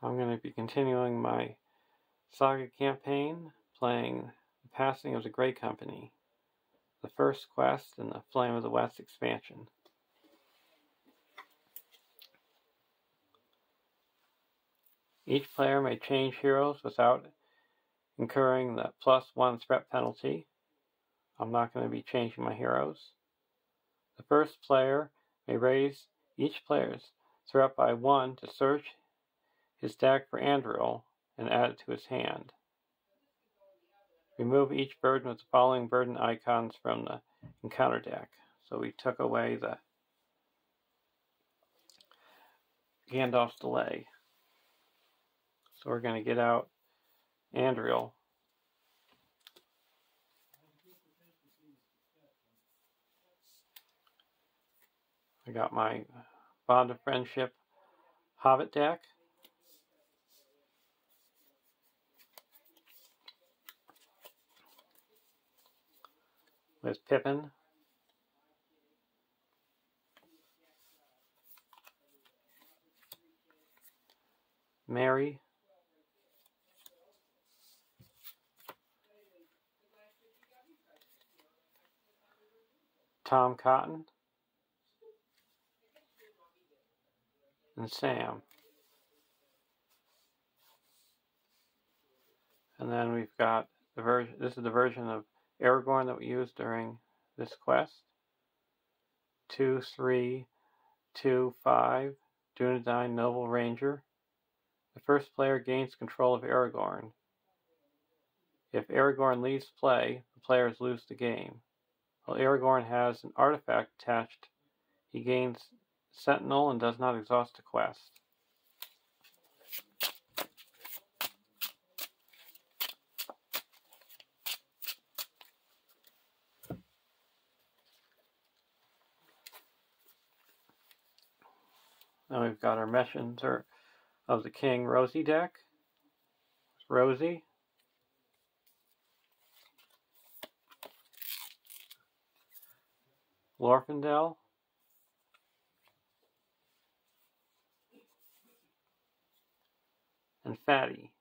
I'm going to be continuing my Saga campaign, playing The Passing of the Grey Company, the first quest in the Flame of the West expansion. Each player may change heroes without incurring the +1 threat penalty. I'm not going to be changing my heroes. The first player may raise each player's threat by 1 to search his deck for Andril and add it to his hand. Remove each burden with the following burden icons from the encounter deck. So we took away the Gandalf's Delay. So we're going to get out Andril. I got my Bond of Friendship Hobbit deck. With Pippin. Merry. Tom Cotton. And Sam. And then we've got the version, this is the version of Aragorn that we used during this quest. 2, 3, 2, 5, Dunedain Noble Ranger. The first player gains control of Aragorn. If Aragorn leaves play, the players lose the game. While Aragorn has an artifact attached, he gains Sentinel and does not exhaust the quest. Now we've got our Messenger of the King Rosie deck. Rosie. Glorfindel. And Fatty.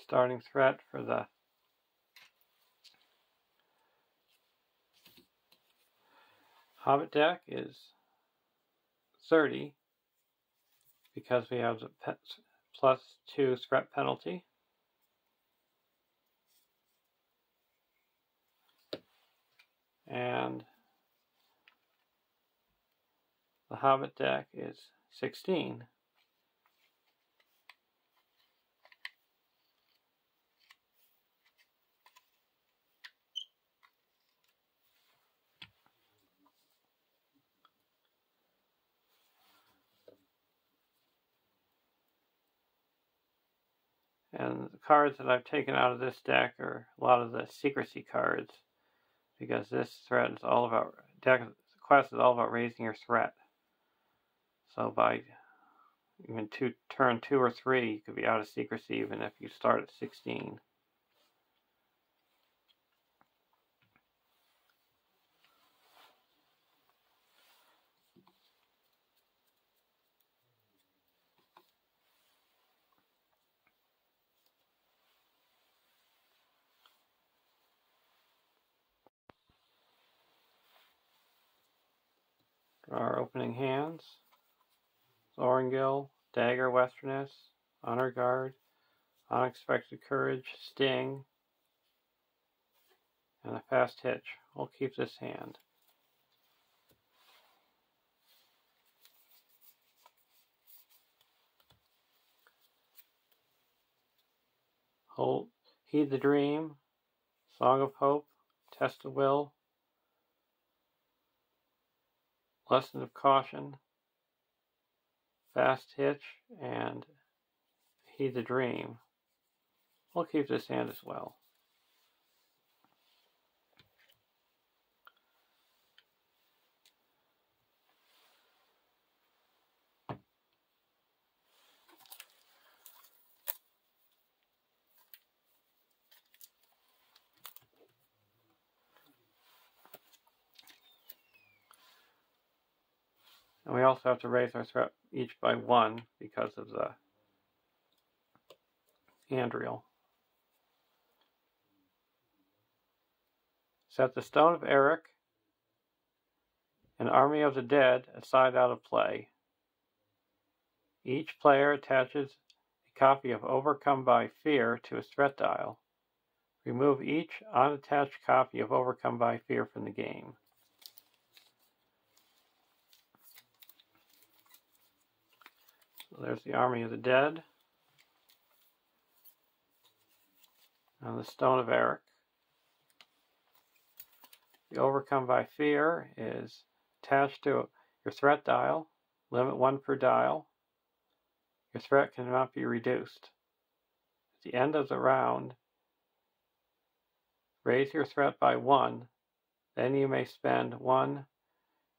Starting threat for the Hobbit deck is 30 because we have the +2 threat penalty. And the Hobbit deck is 16. And the cards that I've taken out of this deck are a lot of the secrecy cards, because this threat is all about, quest is all about raising your threat. So by even turn 2 or 3, you could be out of secrecy even if you start at 16. Our opening hands: Zorngil, Dagger, Westerness, Honor Guard, Unexpected Courage, Sting, and a Fast Hitch. We'll keep this hand. Heed the Dream, Song of Hope, Test of Will, Lesson of Caution, Fast Hitch, and Heed the Dream. We'll keep this hand as well. And we also have to raise our threat each by 1 because of the hand reel. Set the Stone of Eric and Army of the Dead aside out of play. Each player attaches a copy of Overcome by Fear to his threat dial. Remove each unattached copy of Overcome by Fear from the game. So there's the Army of the Dead and the Stone of Eric. The Overcome by Fear is attached to your threat dial, limit 1 per dial. Your threat cannot be reduced. At the end of the round, raise your threat by 1, then you may spend 1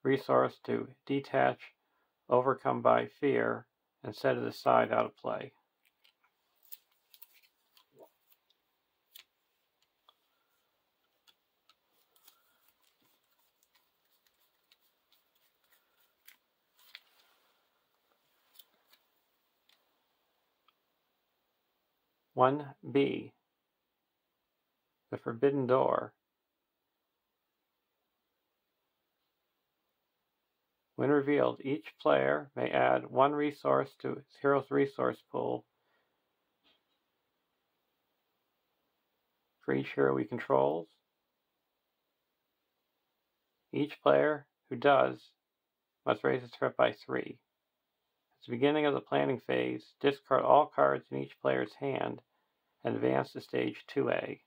resource to detach Overcome by Fear and set it aside out of play. (1)B. The Forbidden Door. When revealed, each player may add 1 resource to his hero's resource pool for each hero he controls. Each player who does must raise his threat by 3. At the beginning of the planning phase, discard all cards in each player's hand and advance to stage 2A.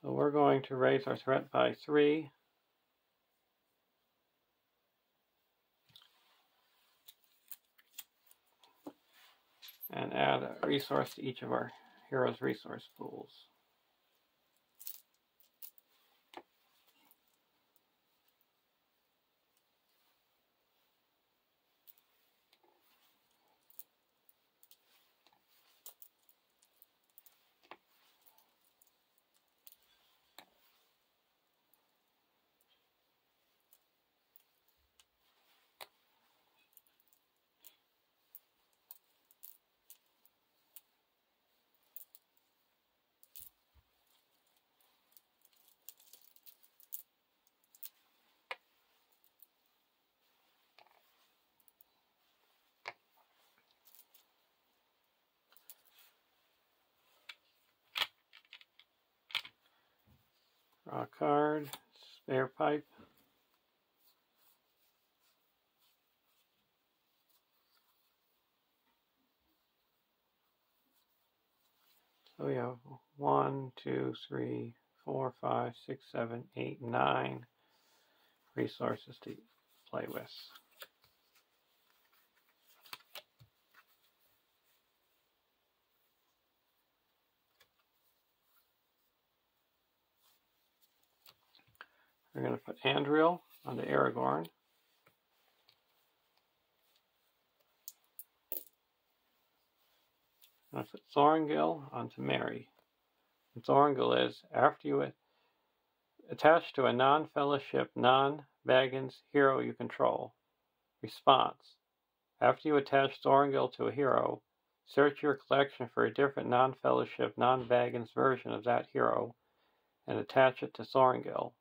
So we're going to raise our threat by 3. And add a resource to each of our heroes' resource pools. Draw a card, spare pipe. So we have 1, 2, 3, 4, 5, 6, 7, 8, 9 resources to play with. We're going to put Andriel onto Aragorn. I'm going to put Thorongil onto Merry. And Thorongil is, after you attach to a non-fellowship, non-Baggins hero you control. Response. After you attach Thorongil to a hero, search your collection for a different non-fellowship, non-Baggins version of that hero and attach it to Thorongil.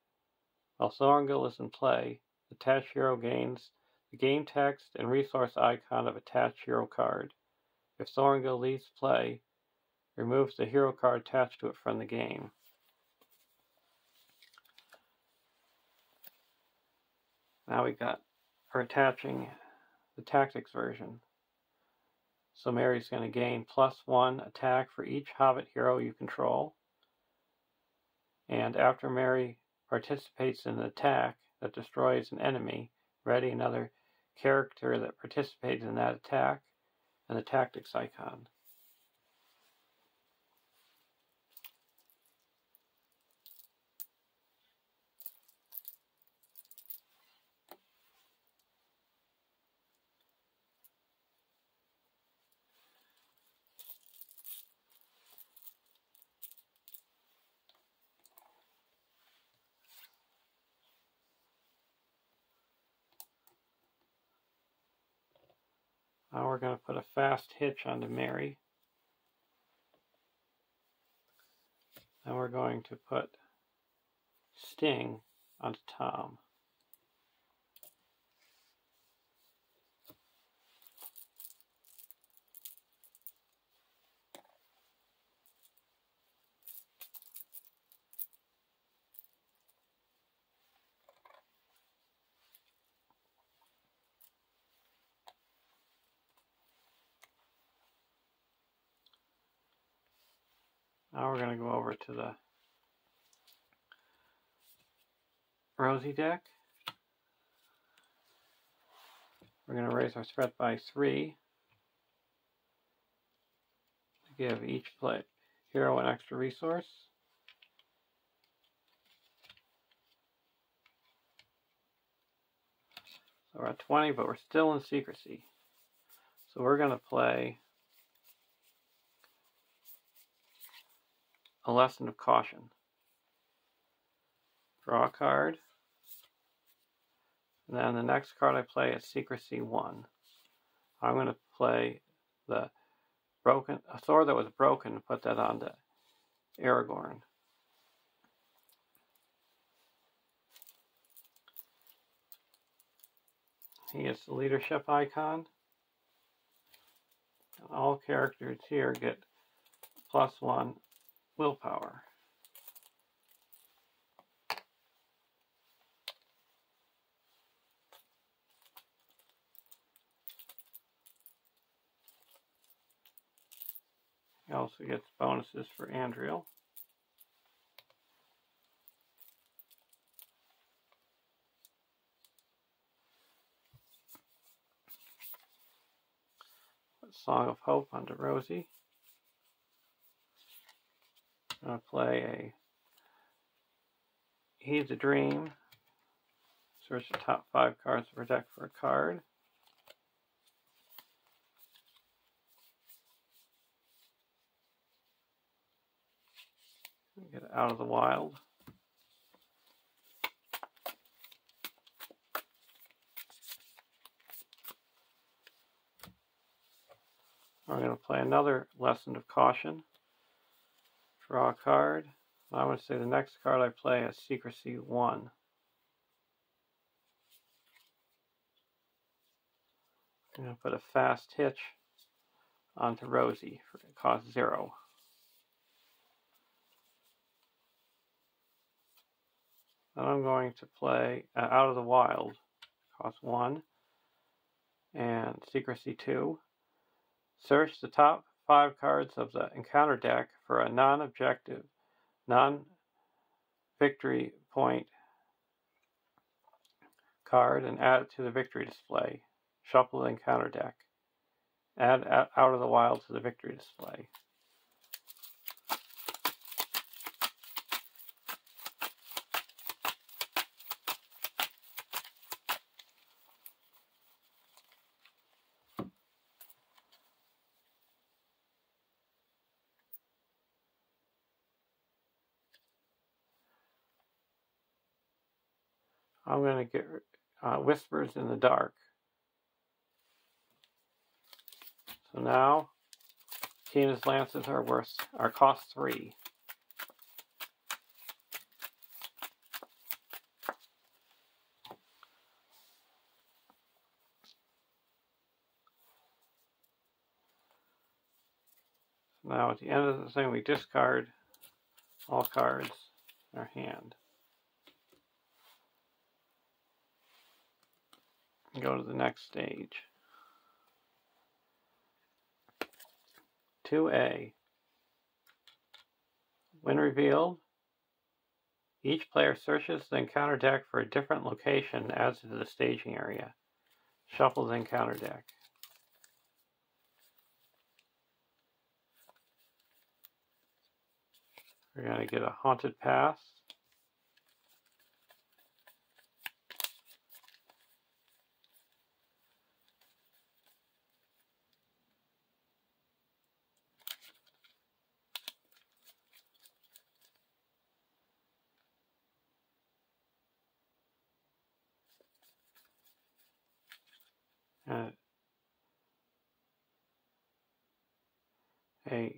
While Thorongil is in play, the attached hero gains the game text and resource icon of attached hero card. If Thorongil leaves play, removes the hero card attached to it from the game. Now we're attaching the tactics version. So Mary's going to gain +1 attack for each Hobbit hero you control. And after Mary participates in an attack that destroys an enemy, ready another character that participated in that attack, and the tactics icon. Now we're going to put a fast hitch onto Mary. Then we're going to put Sting onto Tom. Now we're going to go over to the Rosie deck. We're going to raise our threat by 3 to give each hero an extra resource. So we're at 20, but we're still in secrecy. So we're going to play a lesson of caution. Draw a card. And then the next card I play is Secrecy 1. I'm going to play a Thor that was broken, and put that onto Aragorn. He gets the leadership icon. And all characters here get +1 willpower. He also gets bonuses for Andriel. Put Song of Hope onto Rosie. I'm going to play a Heed the Dream. Search the top 5 cards of her deck for a card. Get it out of the wild. I'm going to play another Lesson of Caution. Draw a card. I'm going to say the next card I play is Secrecy 1. I'm going to put a fast hitch onto Rosie for cost 0. Then I'm going to play Out of the Wild, cost 1, and Secrecy 2. Search the top 5 cards of the encounter deck for a non-objective, non-victory point card and add it to the victory display. Shuffle the encounter deck. Add Out of the Wild to the victory display. I'm going to get Whispers in the Dark. So now, Tina's Lances are cost 3. Now at the end of the thing, we discard all cards in our hand. And go to the next stage. 2A. When revealed, each player searches the encounter deck for a different location and adds it to the staging area. Shuffle the encounter deck. We're going to get a Haunted Path. A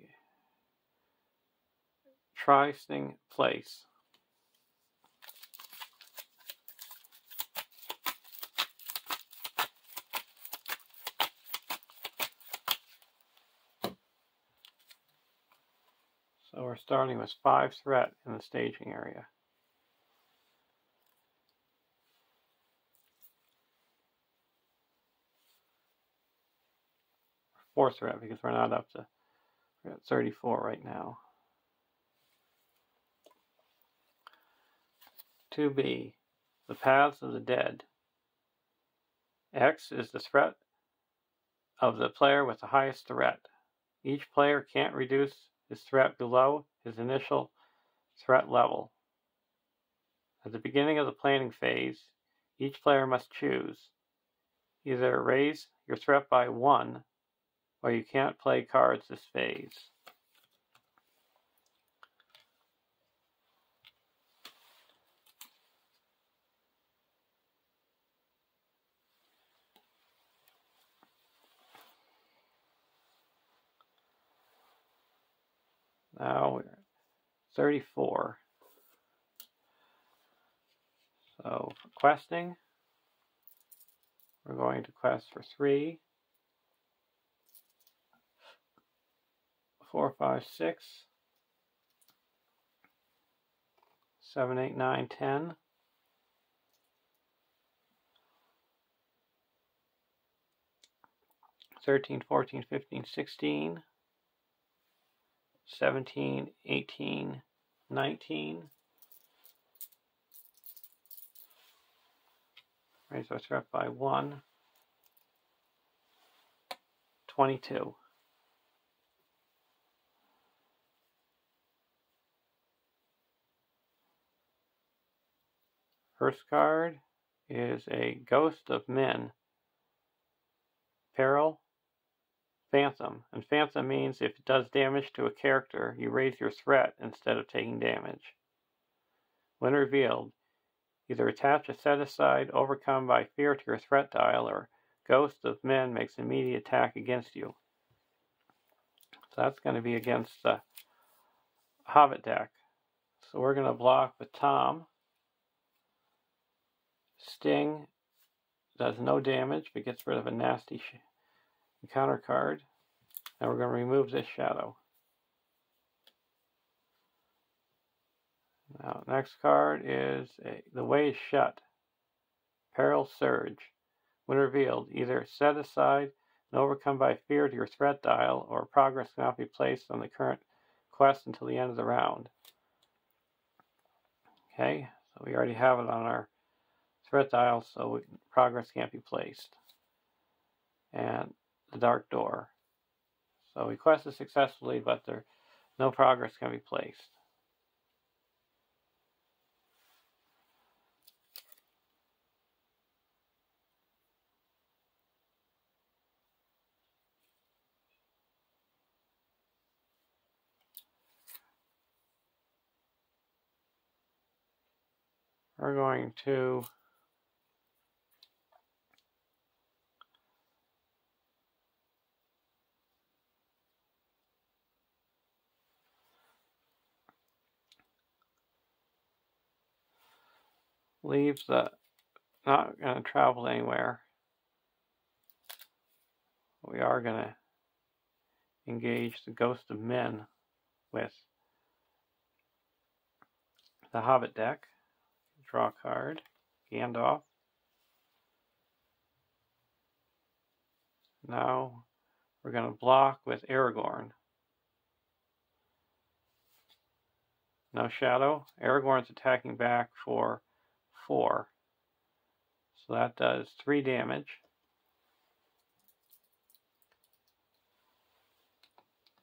Tri-Sting Place. So we're starting with 5 threat in the staging area. Four threat because we're not up to, we're at 34 right now. 2B, the Paths of the Dead. X is the threat of the player with the highest threat. Each player can't reduce his threat below his initial threat level. At the beginning of the planning phase, each player must choose. Either raise your threat by 1, or you can't play cards this phase. Now we're at 34. So for questing, we're going to quest for 3, 4, 5, 6, 7, 8, 9, 10. 13, 14, 15, 16, 17, 18, 19. Raise our threat by 1. 22. First card is a Ghost of Men. Peril, Phantom. And Phantom means if it does damage to a character, you raise your threat instead of taking damage. When revealed, either attach a set-aside overcome by fear to your threat dial, or Ghost of Men makes an immediate attack against you. So that's going to be against the Hobbit deck. So we're going to block with Tom. Sting does no damage, but gets rid of a nasty encounter card. And we're going to remove this shadow. Now, next card is The Way is Shut. Peril Surge. When revealed, either set aside and overcome by fear to your threat dial, or progress cannot be placed on the current quest until the end of the round. Okay, so we already have it on our threat dial, so progress can't be placed. And the Dark Door. So we quested successfully, but no progress can be placed. We're going to leave the, not going to travel anywhere. We are going to engage the Ghost of Men with the Hobbit deck. Draw a card, Gandalf. Now we're going to block with Aragorn. No shadow. Aragorn's attacking back for 4. So that does 3 damage.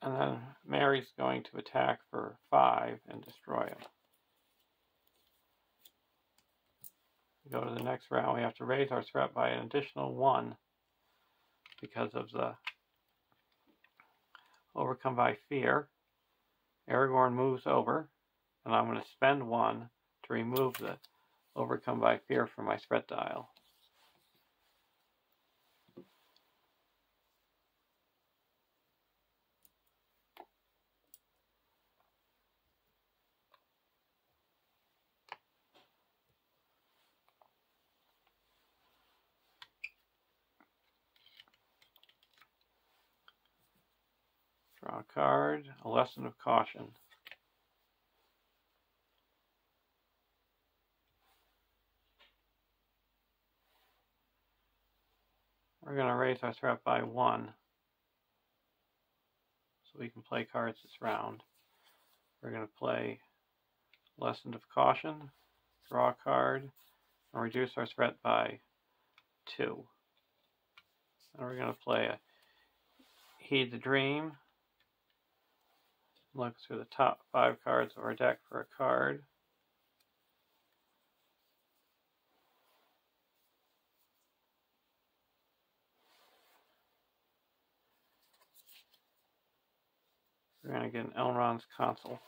And then Mary's going to attack for 5 and destroy him. Go to the next round. We have to raise our threat by an additional 1 because of the overcome by fear. Aragorn moves over, and I'm going to spend 1 to remove the overcome by fear from my threat dial. Draw a card, a lesson of caution. We're going to raise our threat by 1 so we can play cards this round. We're going to play Lesson of Caution, draw a card, and reduce our threat by 2. And we're going to play a Heed the Dream. Look through the top 5 cards of our deck for a card. We're going to get an Elrond's Consul.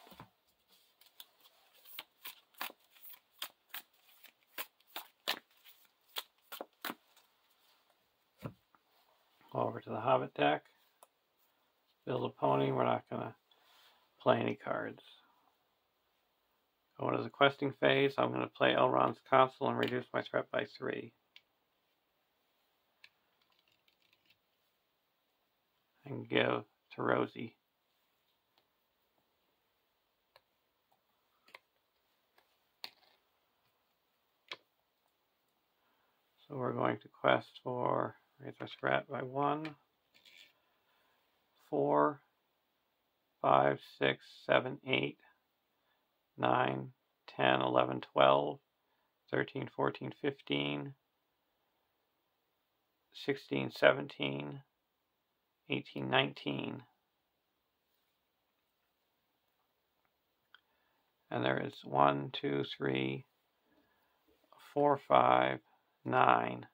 Over to the Hobbit deck. Build a pony. We're not going to play any cards. Go into the questing phase. I'm going to play Elrond's Consul and reduce my threat by 3. And give to Rosie. So we're going to quest for raise our threat by 1, 4, 5, 6, 7, 8, 9, 10, 11, 12, 13, 14, 15, 16, 17, 18, 19. And there is 1, 2, 3, 4, 5, 9.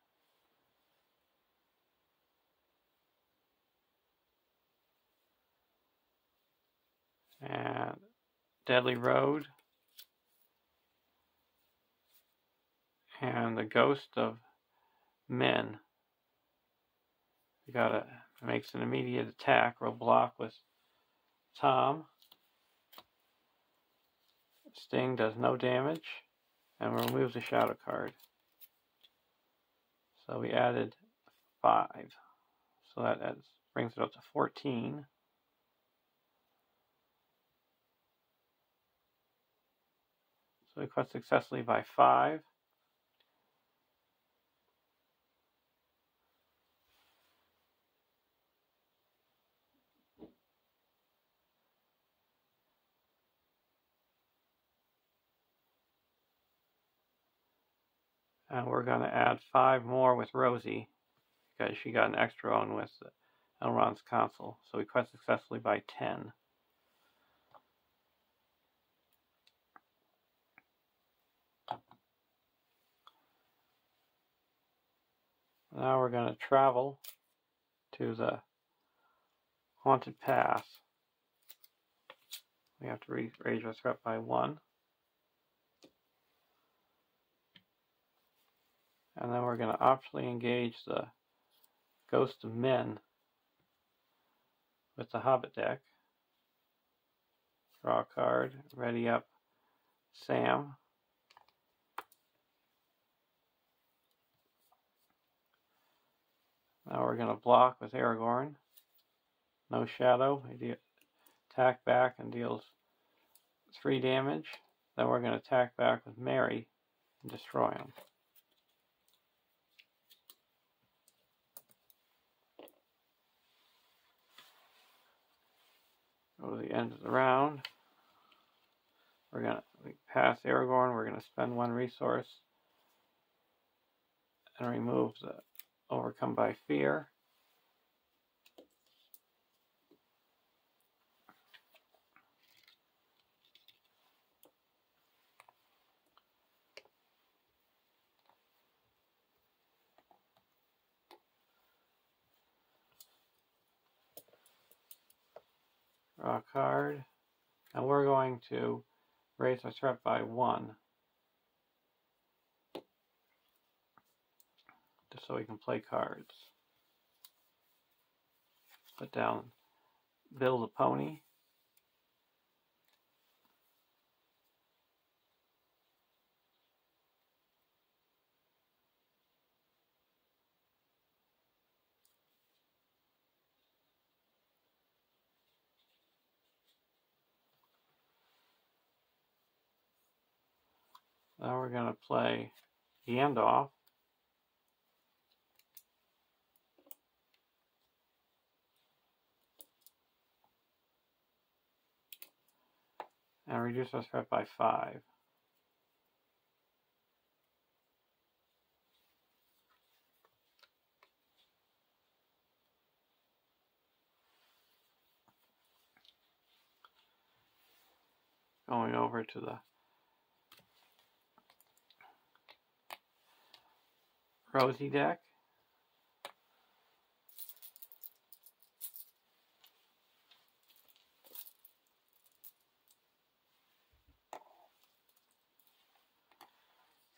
And Deadly Road. And the Ghost of Men. We gotta makes an immediate attack. We'll block with Tom. Sting does no damage. And we'll remove the shadow card. So we added 5. So that brings it up to 14. So we quest successfully by 5. And we're going to add 5 more with Rosie because she got an extra one with Elrond's Consul. So we quest successfully by 10. Now we're going to travel to the Haunted Pass. We have to raise our threat by 1. And then we're going to optionally engage the Ghost of Men with the Hobbit deck. Draw a card, ready up Sam. Now we're going to block with Aragorn. no shadow. He attack back and deals 3 damage. Then we're going to attack back with Mary and destroy him. Go to the end of the round. We're going to pass Aragorn. We're going to spend 1 resource and remove the Overcome by Fear. Draw a card. And we're going to raise our threat by 1. Just so we can play cards. Put down, build a pony. Now we're going to play Gandalf. And reduce our threat by 5. Going over to the Rosie deck.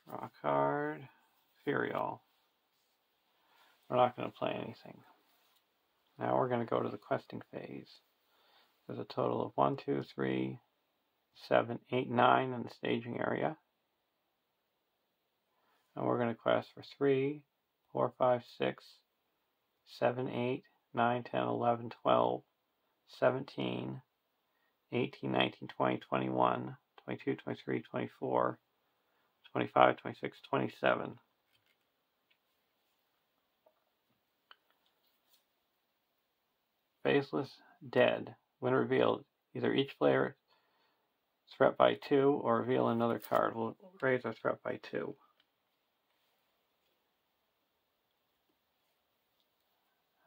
Draw a card. Furial. We're not going to play anything. Now we're going to go to the questing phase. There's a total of 1, 2, 3, 7, 8, 9 in the staging area. And we're going to quest for 3, 4, 5, 6, 7, 8, 9, 10, 11, 12, 17, 18, 19, 20, 21, 22, 23, 24, 25, 26, 27. Faceless Dead. When revealed, either each player is threat by 2 or reveal another card. We'll raise our threat by 2.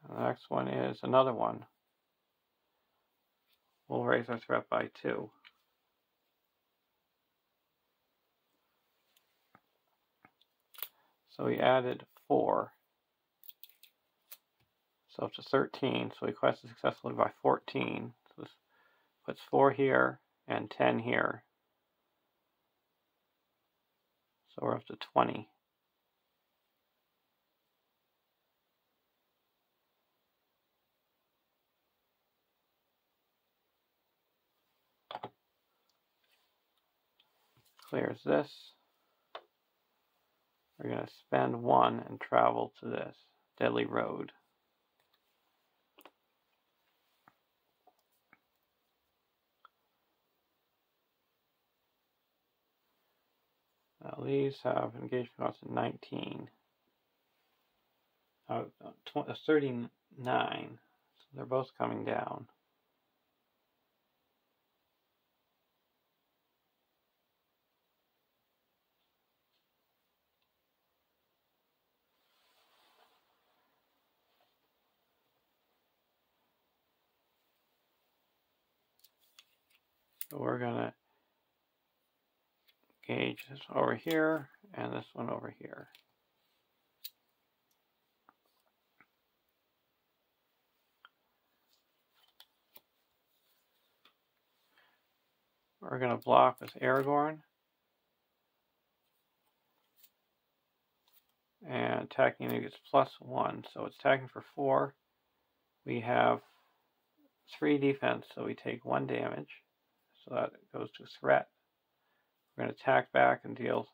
The next one is another one. We'll raise our threat by 2. So we added 4. So up to 13. So we quested successfully by 14. So this puts 4 here and 10 here. So we're up to 20. Clears this. We're going to spend 1 and travel to this Deadly Road. Now these have engagement cost of 19. 39. So they're both coming down. So we're going to gauge this over here and this one over here. We're going to block with Aragorn. And attacking it gets +1. So it's attacking for 4. We have 3 defense, so we take 1 damage. So that goes to threat. We're going to attack back and deal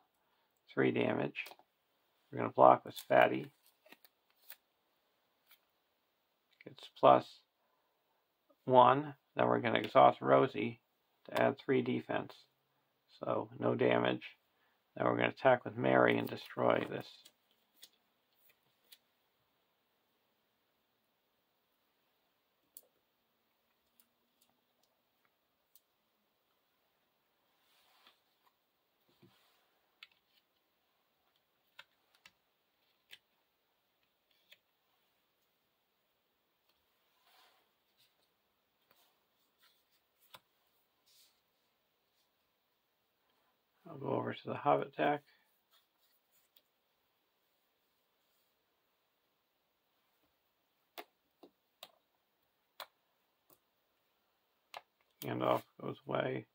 3 damage. We're going to block with Fatty. It's 1. Then we're going to exhaust Rosie to add 3 defense. So no damage. Then we're going to attack with Mary and destroy this. I'll go over to the Hobbit deck. Handoff goes away.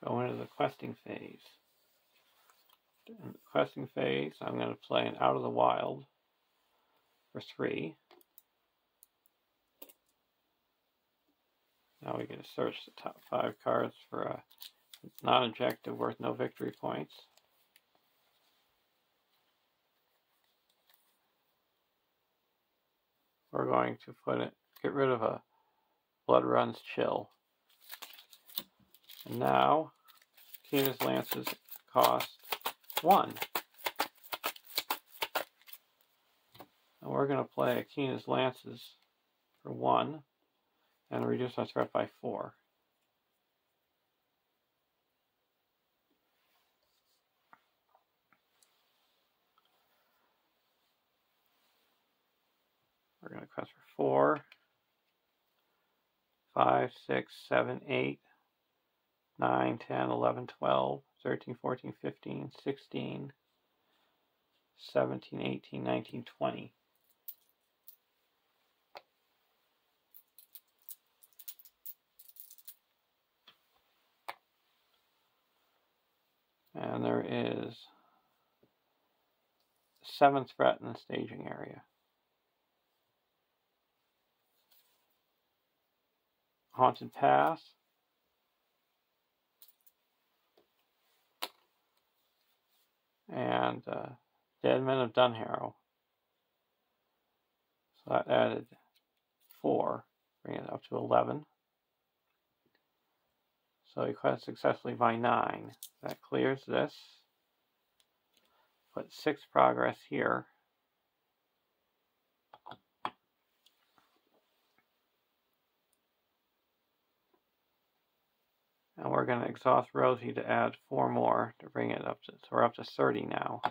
Go into the questing phase. In the questing phase, I'm going to play an Out of the Wild for 3. Now we get to search the top 5 cards for a non-objective worth no victory points. We're going to get rid of a Blood Runs Chill. And now, Keena's Lances cost 1. And we're going to play a Keena's Lances for 1 and reduce our threat by 4. We're going to quest for 4, 5, 6, 7, 8, 9, 10, 11, 12, 13, 14, 15, 16, 17, 18, 19, 20. And there is 7th threat in the staging area. Haunted Pass. And Dead Men of Dunharrow. So that added 4, bringing it up to 11. So we quest successfully by 9. That clears this. Put 6 progress here. And we're going to exhaust Rosie to add 4 more to bring it up to, so we're up to 30 now.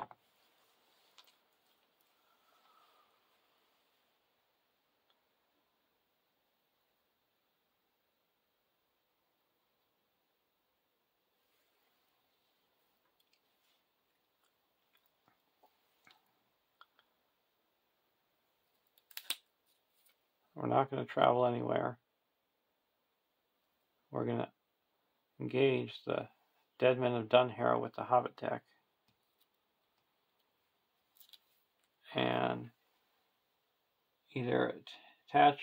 We're not going to travel anywhere. We're going to engage the Dead Men of Dunharrow with the Hobbit deck. And either attach,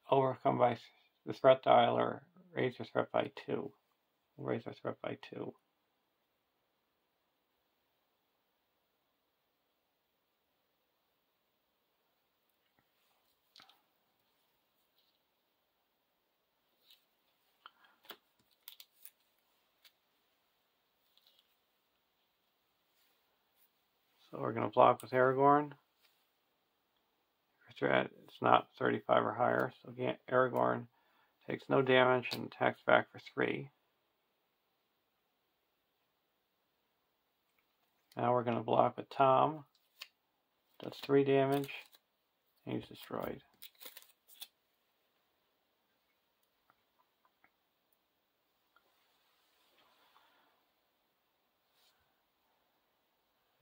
overcome by the threat dial, or raise your threat by 2. We'll raise our threat by 2. So we're going to block with Aragorn. Threat, it's not 35 or higher, so again, Aragorn takes no damage and attacks back for 3. Now we're going to block with Tom. Does 3 damage, and he's destroyed.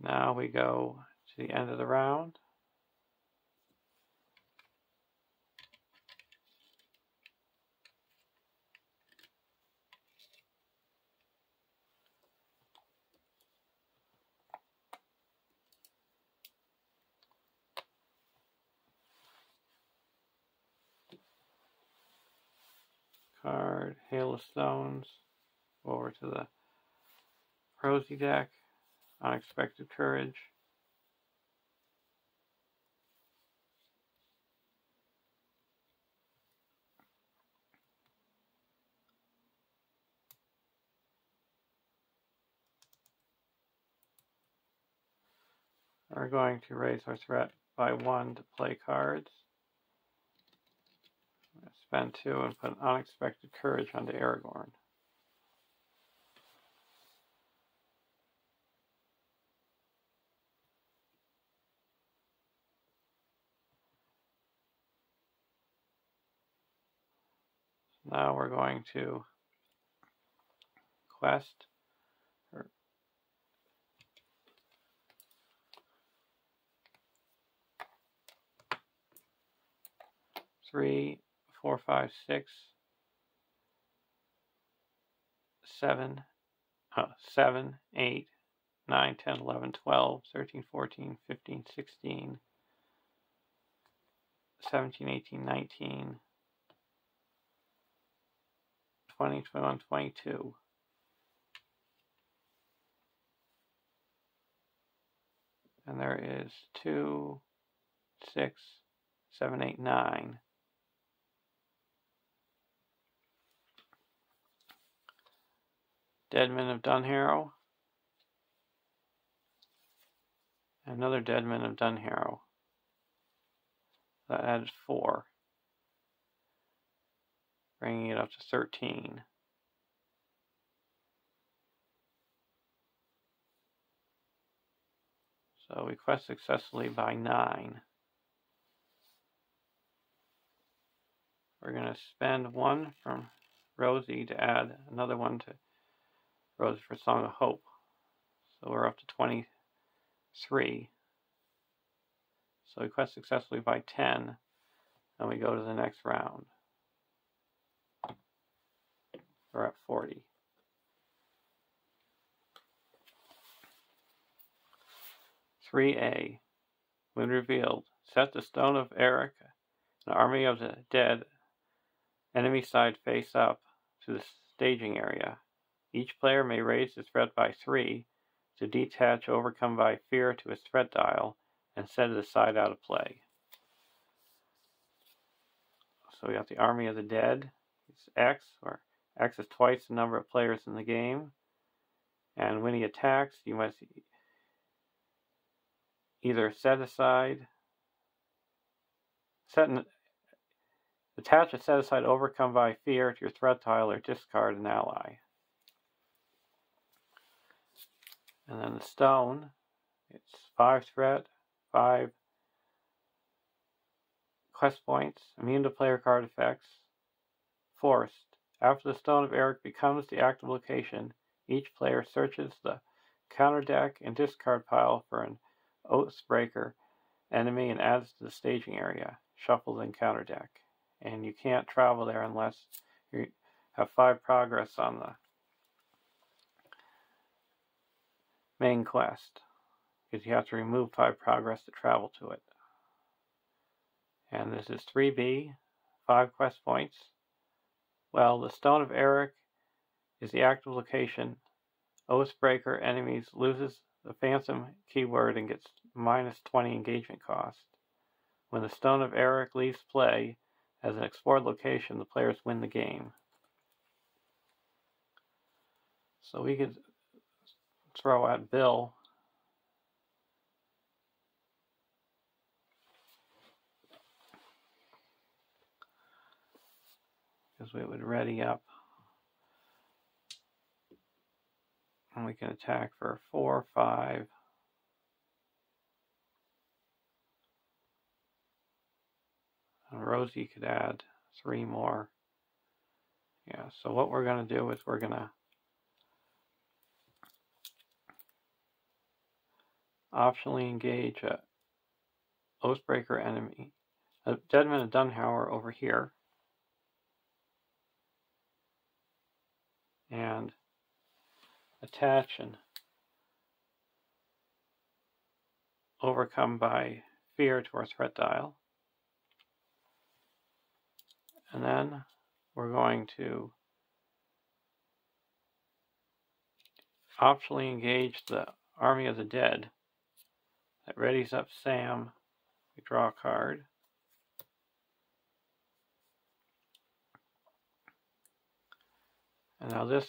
Now we go to the end of the round. card, Hail of Stones. Over to the Rosy deck, Unexpected Courage. We're going to raise our threat by 1 to play cards. Spend 2 and put Unexpected Courage onto Aragorn. Now we're going to quest 3, 4, 5, 6, 7, 7, 8, 9, 10, 11, 12, 13, 14, 15, 16, 17, 18, 19, 20, 21, 22. And there is 2, 6, 7, 8, 9. Deadman of Dunharrow. Another Deadman of Dunharrow. That adds 4. Bringing it up to 13. So we quest successfully by 9. We're going to spend 1 from Rosie to add another one to Rosie for Song of Hope. So we're up to 23. So we quest successfully by 10, and we go to the next round. We're at 40. (3A) When revealed, set the Stone of Eric, an army of the dead, enemy side face up to the staging area. Each player may raise his threat by 3 to detach Overcome by Fear to his threat dial and set it aside out of play. So we got the Army of the Dead. It's X, where X is twice the number of players in the game. And when he attacks, you must either attach a set aside Overcome by Fear to your threat tile or discard an ally. And then the Stone, it's 5 threat, 5 quest points, immune to player card effects. Forced. After the Stone of Eric becomes the active location, each player searches the counter deck and discard pile for an Oathbreaker enemy and adds to the staging area. Shuffle then counter deck. And you can't travel there unless you have 5 progress on the main quest, because you have to remove 5 progress to travel to it. And this is 3B, 5 quest points. Well, the Stone of Eric is the active location. Oathbreaker enemies loses the Phantom keyword and gets minus 20 engagement cost. When the Stone of Eric leaves play as an explored location, the players win the game. So we could throw out Bill. Because we would ready up. And we can attack for 4, 5. And Rosie could add 3 more. Yeah, so what we're going to do is we're going to optionally engage a Oathbreaker enemy, a Deadman of Dunharrow over here. And attach and Overcome by Fear to our threat dial. And then we're going to optionally engage the Army of the Dead. That readies up Sam. We draw a card. And now this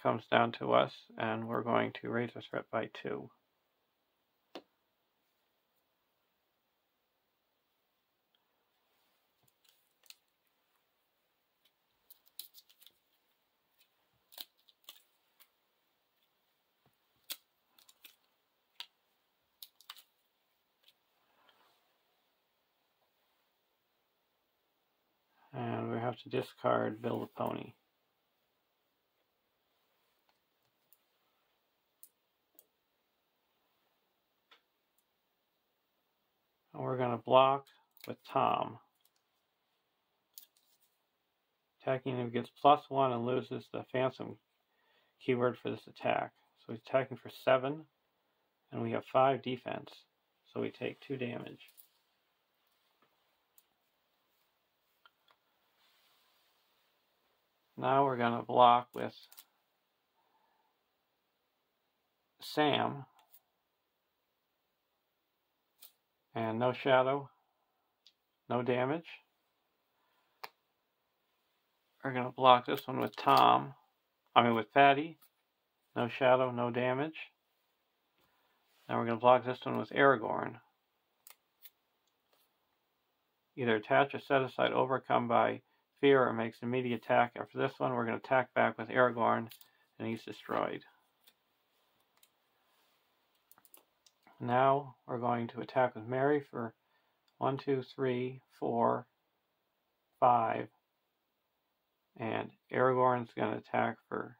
comes down to us, and we're going to raise our threat by 2. And we have to discard Build a Pony. And we're going to block with Tom. Attacking him gets +1 and loses the Phantom keyword for this attack. So he's attacking for 7, and we have 5 defense. So we take 2 damage. Now we're going to block with Sam. And no shadow, no damage. We're going to block this one with with Fatty. No shadow, no damage. Now we're going to block this one with Aragorn. Either attach or set aside overcome by fear or makes immediate attack. After this one, we're going to attack back with Aragorn, and he's destroyed. Now we're going to attack with Mary for 1, 2, 3, 4, 5. And Aragorn's going to attack for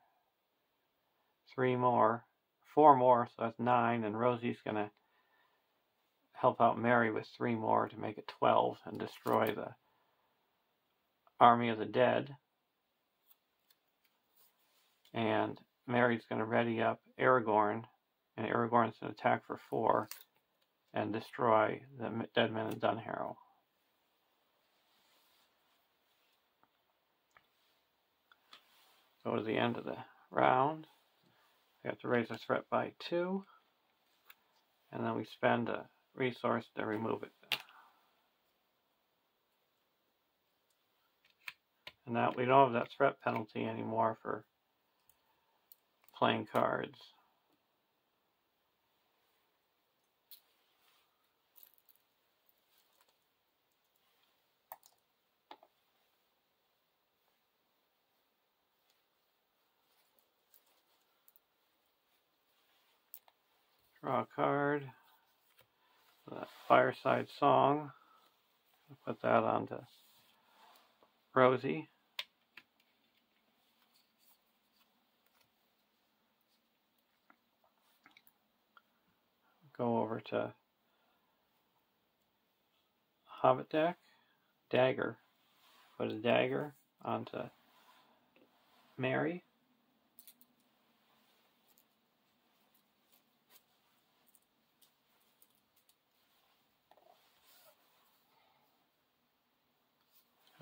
4 more, so that's 9. And Rosie's going to help out Mary with 3 more to make it 12 and destroy the Army of the Dead. And Mary's going to ready up Aragorn, and Aragorn's going to attack for 4 and destroy the Dead Men of Dunharrow. Go to the end of the round. We have to raise our threat by 2, and then we spend a resource to remove it. And now we don't have that threat penalty anymore for playing cards. Draw a card. The Fireside Song. Put that onto Rosie. Go over to Hobbit deck. Dagger. Put a dagger onto Mary.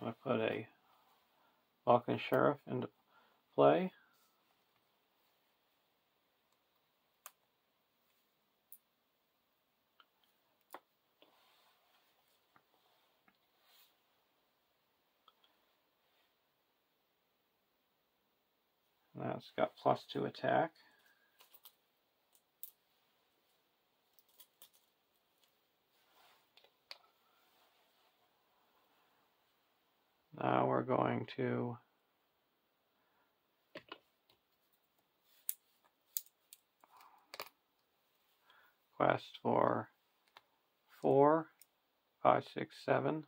I put a Vulcan Sheriff into play. Now it's got +2 attack. Now we're going to quest for 4, 5, 6, 7.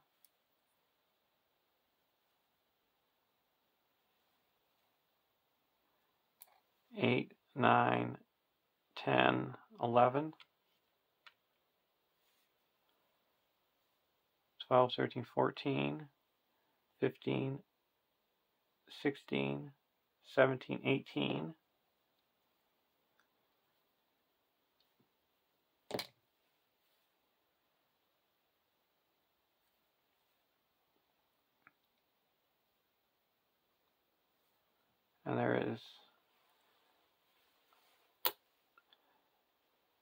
8, 9, 10, 11, 12, 13, 14, 15, 16, 17, 18. And there is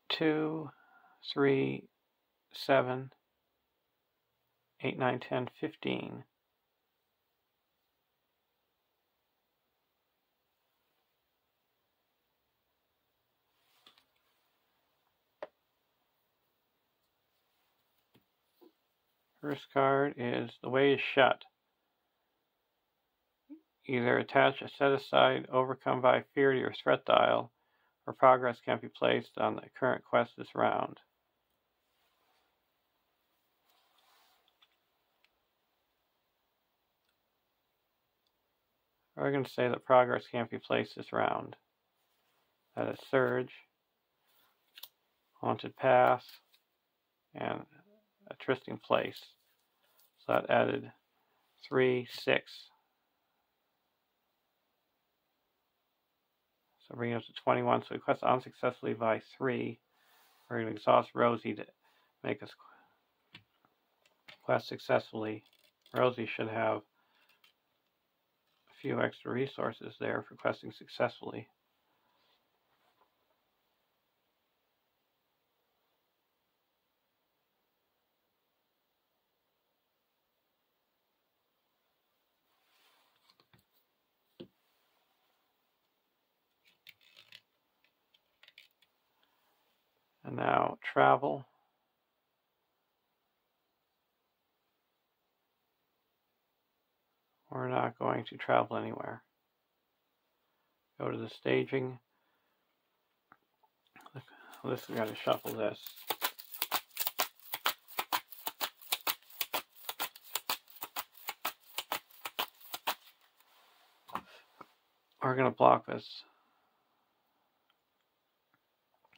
2, 3, 7, 8, 9, 10, 15. First card is The Way is Shut. Either attach a set aside overcome by fear to your threat dial, or progress can't be placed on the current quest this round. We're going to say that progress can't be placed this round. That is Surge, Haunted Path, and a Trysting Place. So that added 3, 6. So bringing us to 21. So we quest unsuccessfully by 3. We're going to exhaust Rosie to make us quest successfully. Rosie should have a few extra resources there for questing successfully. And now travel. We're not going to travel anywhere. Go to the staging. This, we got to shuffle this. We're going to block this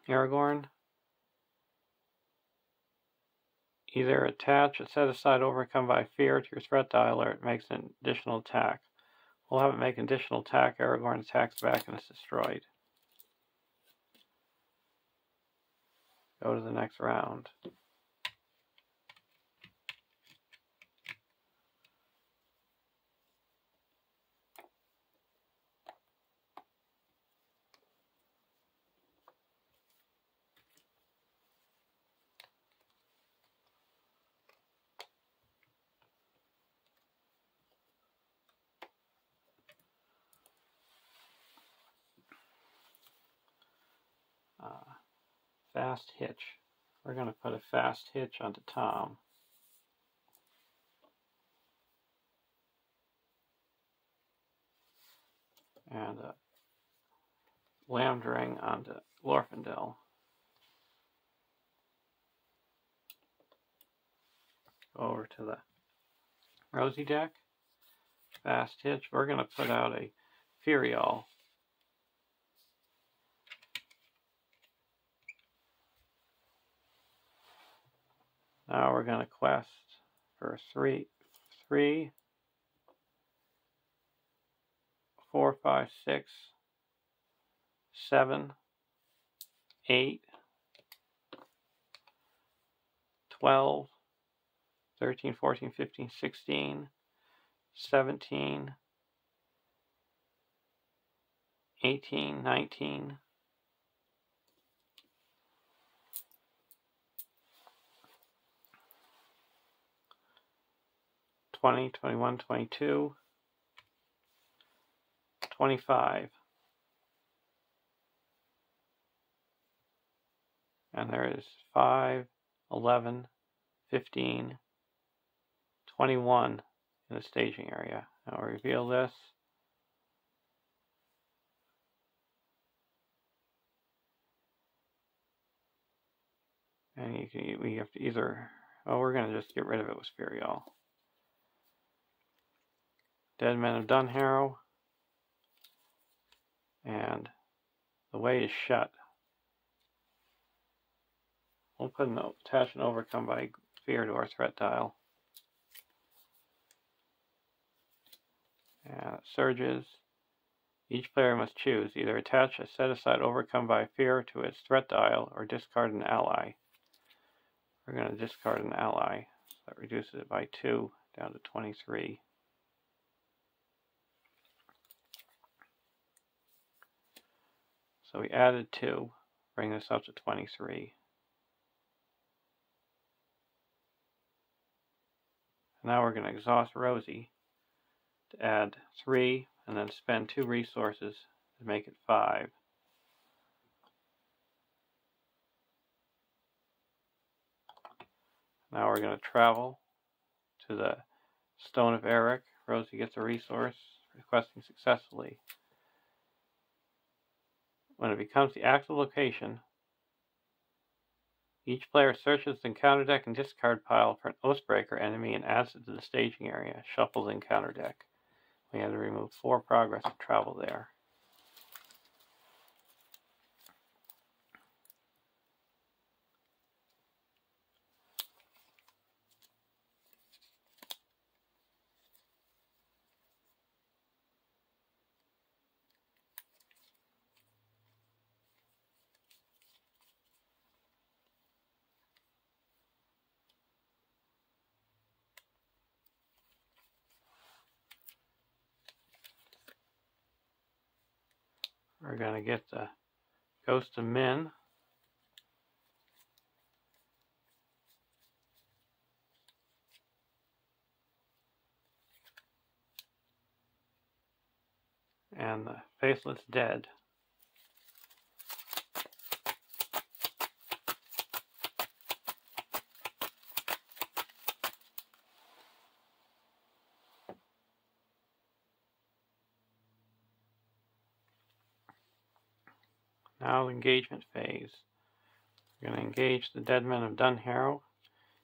Aragorn. Either attach a set aside overcome by fear to your threat dial, or it makes an additional attack. We'll have it make an additional attack. Aragorn attacks back and is destroyed. Go to the next round. Fast hitch. We're going to put a fast hitch onto Tom. And a Lamdring onto Glorfindel. Go over to the Rosie deck. Fast hitch. We're going to put out a Furial. Now we're going to quest for 3, 4, 5, 6, 7, 8, 12, 13, 14, 15, 16, 17, 18, 19, 20, 21, 22, 25. And there is 5, 11, 15, 21 in the staging area. Now we'll reveal this. And we have to either, oh, we're going to just get rid of it with Furial. Dead Men of Dunharrow. And The Way is Shut. We'll put an attach and overcome by fear to our threat dial. And it surges. Each player must choose either attach a set aside overcome by fear to its threat dial or discard an ally. We're going to discard an ally. That reduces it by 2 down to 23. So we added 2, bring this up to 23. Now we're going to exhaust Rosie to add 3 and then spend 2 resources to make it 5. Now we're going to travel to the Stone of Eric. Rosie gets a resource, requesting successfully. When it becomes the active location, each player searches the encounter deck and discard pile for an Oathbreaker enemy and adds it to the staging area. Shuffle the encounter deck. We had to remove 4 progress of travel there. We're going to get the Ghost of Min. And the Faceless Dead. Now the engagement phase. We're going to engage the Dead Men of Dunharrow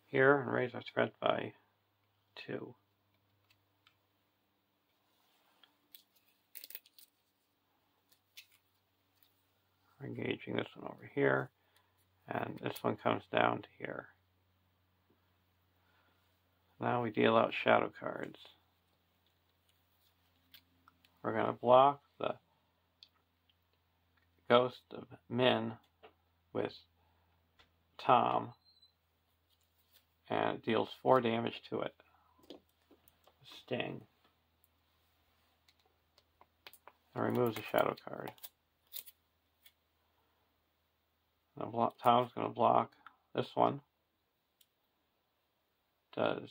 here and raise our threat by 2. We're engaging this one over here, and this one comes down to here. Now we deal out shadow cards. We're going to block the Ghost of Min with Tom, and it deals 4 damage to it. Sting. And removes a shadow card. Tom's going to block this one. Does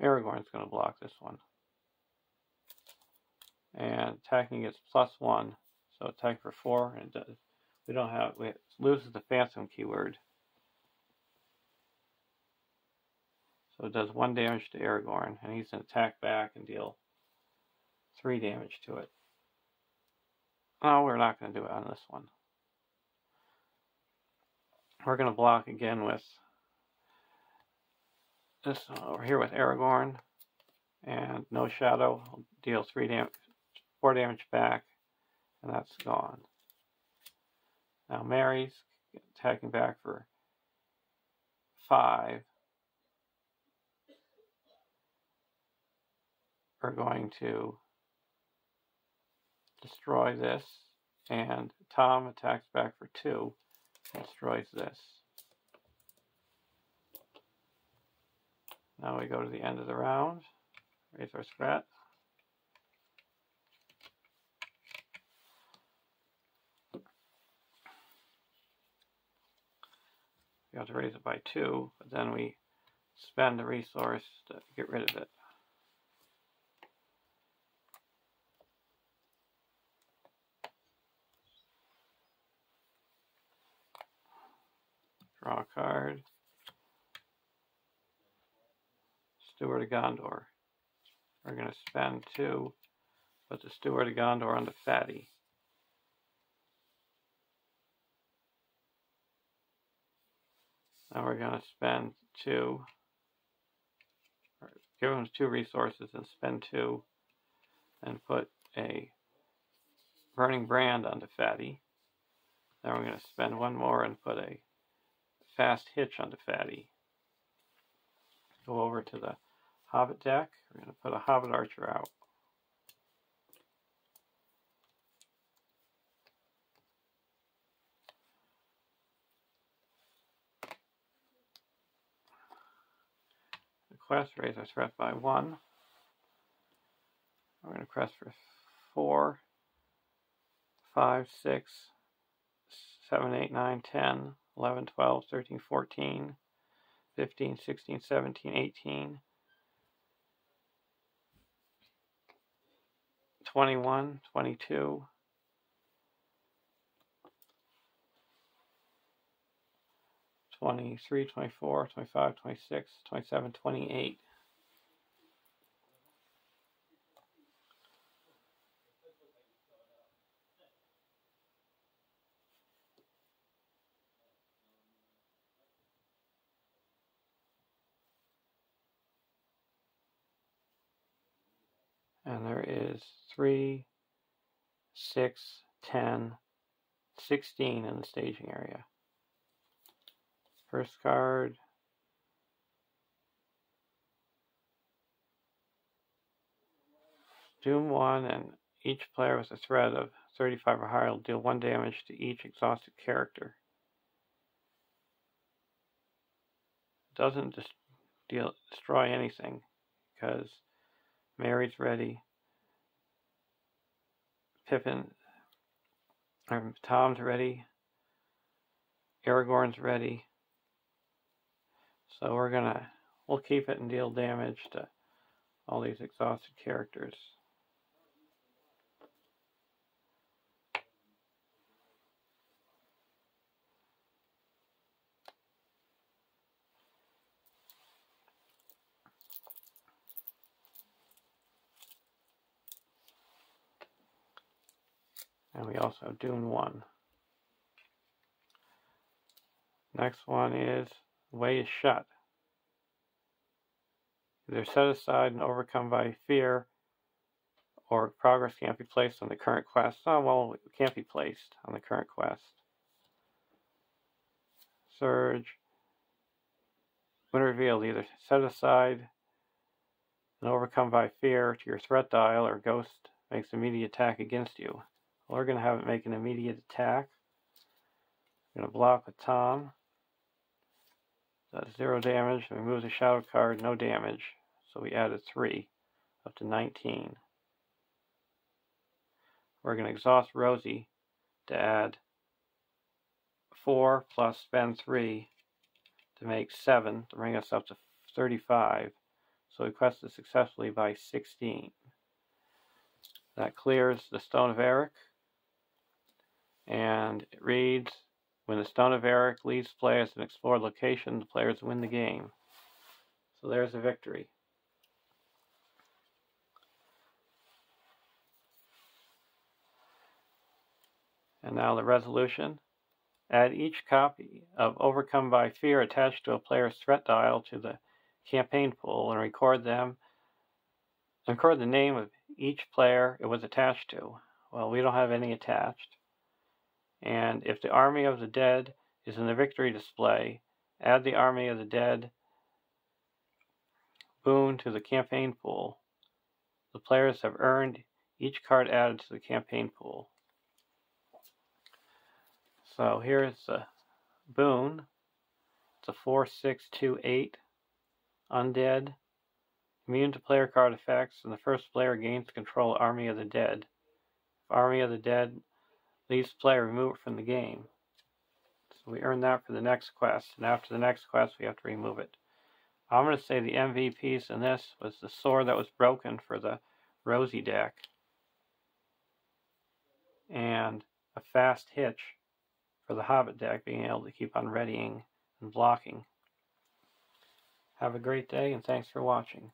Aragorn's going to block this one. And attacking gets +1, so attack for 4, and it does. It loses the Phantom keyword. So it does 1 damage to Aragorn, and he's going to attack back and deal 3 damage to it. No, we're not going to do it on this one. We're going to block again with this one over here with Aragorn, and no shadow, deal 4 damage back, and that's gone. Now Mary's attacking back for 5. We're going to destroy this, and Tom attacks back for 2 and destroys this. Now we go to the end of the round, raise our threat. We have to raise it by 2, but then we spend a resource to get rid of it. Draw a card. Steward of Gondor. We're going to spend 2, put the Steward of Gondor onto Fatty. Now we're going to spend 2, or give him 2 resources and spend 2, and put a Burning Brand onto Fatty. Then we're going to spend 1 more and put a Fast Hitch onto Fatty. Go over to the Hobbit deck. We're going to put a Hobbit Archer out. quest, raise our threat by 1. We're going to quest for 4, 5, 6, 7, 8, 9, 10, 11, 12, 13, 14, 15, 16, 17, 18, 21, 22, 23, 24, 25, 26, 27, 28. And there is 3, 6, 10, 16 in the staging area. First card. Doom 1, and each player with a threat of 35 or higher will deal 1 damage to each exhausted character. It doesn't destroy anything, because Mary's ready, Tom's ready, Aragorn's ready. So we'll keep it and deal damage to all these exhausted characters. And we also have Dune 1. Next one is Way is Shut. Either set aside and overcome by fear, or progress can't be placed on the current quest. Oh, well, it can't be placed on the current quest. Surge. When revealed, either set aside and overcome by fear to your threat dial, or Ghost makes immediate attack against you. Well, we're going to have it make an immediate attack. I'm going to block with Tom. That's 0 damage. Removes a shadow card, no damage. So we added 3, up to 19. We're going to exhaust Rosie to add 4 plus spend 3 to make 7, to bring us up to 35. So we quested successfully by 16. That clears the Stone of Eric. And it reads, when the Stone of Eric leaves play as an explored location, the players win the game. So there's a victory. And now the resolution. Add each copy of Overcome by Fear attached to a player's threat dial to the campaign pool and record the name of each player it was attached to. Well, we don't have any attached. And if the Army of the Dead is in the victory display, add the Army of the Dead boon to the campaign pool. The players have earned each card added to the campaign pool. So here's the boon. It's a 4/6/2/8 undead, immune to player card effects, and the first player gains control of Army of the Dead. If Army of the Dead leaves play, remove it from the game. So we earn that for the next quest, and after the next quest we have to remove it. I'm going to say the MVPs in this was the sword that was broken for the Rosie deck, and a fast hitch for the Hobbit deck, being able to keep on readying and blocking. Have a great day, and thanks for watching.